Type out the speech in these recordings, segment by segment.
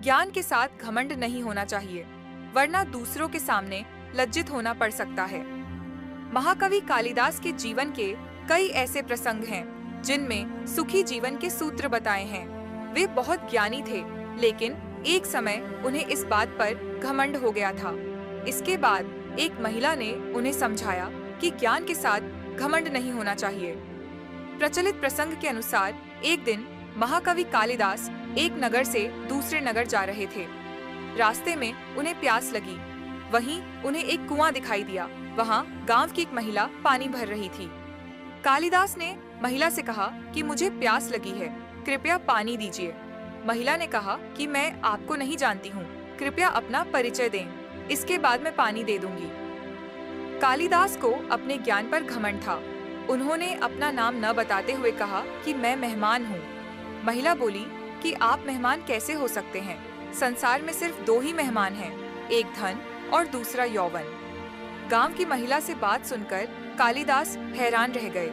ज्ञान के साथ घमंड नहीं होना चाहिए, वरना दूसरों के सामने लज्जित होना पड़ सकता है। महाकवि कालिदास के जीवन के कई ऐसे प्रसंग हैं जिनमें सुखी जीवन के सूत्र बताए हैं। वे बहुत ज्ञानी थे, लेकिन एक समय उन्हें इस बात पर घमंड हो गया था। इसके बाद एक महिला ने उन्हें समझाया कि ज्ञान के साथ घमंड नहीं होना चाहिए। प्रचलित प्रसंग के अनुसार एक दिन महाकवि कालिदास एक नगर से दूसरे नगर जा रहे थे। रास्ते में उन्हें प्यास लगी। वहीं उन्हें एक कुआं दिखाई दिया। वहां गांव की एक महिला पानी भर रही थी। कालिदास ने महिला से कहा कि मुझे प्यास लगी है, कृपया पानी दीजिए। महिला ने कहा कि मैं आपको नहीं जानती हूँ, कृपया अपना परिचय दें, इसके बाद मैं पानी दे दूंगी। कालिदास को अपने ज्ञान पर घमंड था। उन्होंने अपना नाम न बताते हुए कहा कि मैं मेहमान हूँ। महिला बोली कि आप मेहमान कैसे हो सकते हैं? संसार में सिर्फ दो ही मेहमान हैं, एक धन और दूसरा यौवन। गांव की महिला से बात सुनकर कालिदास हैरान रह गए।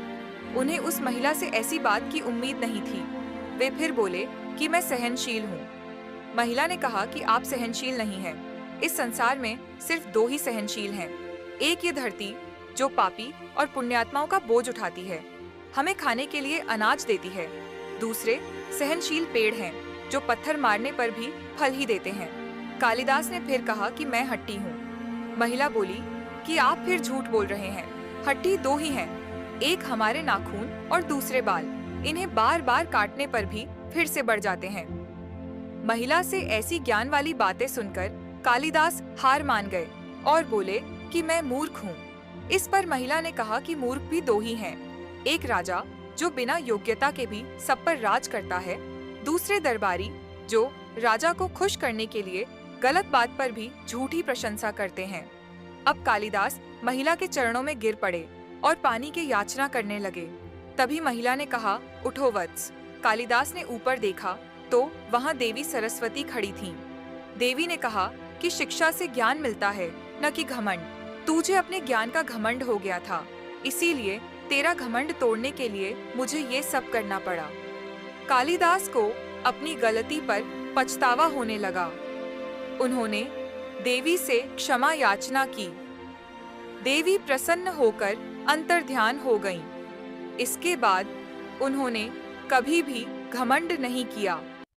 उन्हें उस महिला से ऐसी बात की उम्मीद नहीं थी। वे फिर बोले कि मैं सहनशील हूँ। महिला ने कहा कि आप सहनशील नहीं हैं। इस संसार में सिर्फ दो ही सहनशील हैं। एक ये धरती जो पापी और पुण्यात्माओं का बोझ उठाती है, हमें खाने के लिए अनाज देती है। दूसरे सहनशील पेड़ हैं जो पत्थर मारने पर भी फल ही देते हैं। कालिदास ने फिर कहा कि मैं हट्टी हूँ। महिला बोली कि आप फिर झूठ बोल रहे हैं। हट्टी दो ही हैं, एक हमारे नाखून और दूसरे बाल। इन्हें बार बार काटने पर भी फिर से बढ़ जाते हैं। महिला से ऐसी ज्ञान वाली बातें सुनकर कालिदास हार मान गए और बोले कि मैं मूर्ख हूँ। इस पर महिला ने कहा कि मूर्ख भी दो ही हैं, एक राजा जो बिना योग्यता के भी सब पर राज करता है, दूसरे दरबारी जो राजा को खुश करने के लिए गलत बात पर भी झूठी प्रशंसा करते हैं। अब कालिदास महिला के चरणों में गिर पड़े और पानी की याचना करने लगे। तभी महिला ने कहा, उठो वत्स। कालिदास ने ऊपर देखा तो वहां देवी सरस्वती खड़ी थीं। देवी ने कहा कि शिक्षा से ज्ञान मिलता है, न कि घमंड। तुझे अपने ज्ञान का घमंड हो गया था, इसीलिए तेरा घमंड तोड़ने के लिए मुझे ये सब करना पड़ा। कालिदास को अपनी गलती पर पछतावा होने लगा। उन्होंने देवी से क्षमा याचना की। देवी प्रसन्न होकर अंतर्ध्यान हो गईं। इसके बाद उन्होंने कभी भी घमंड नहीं किया।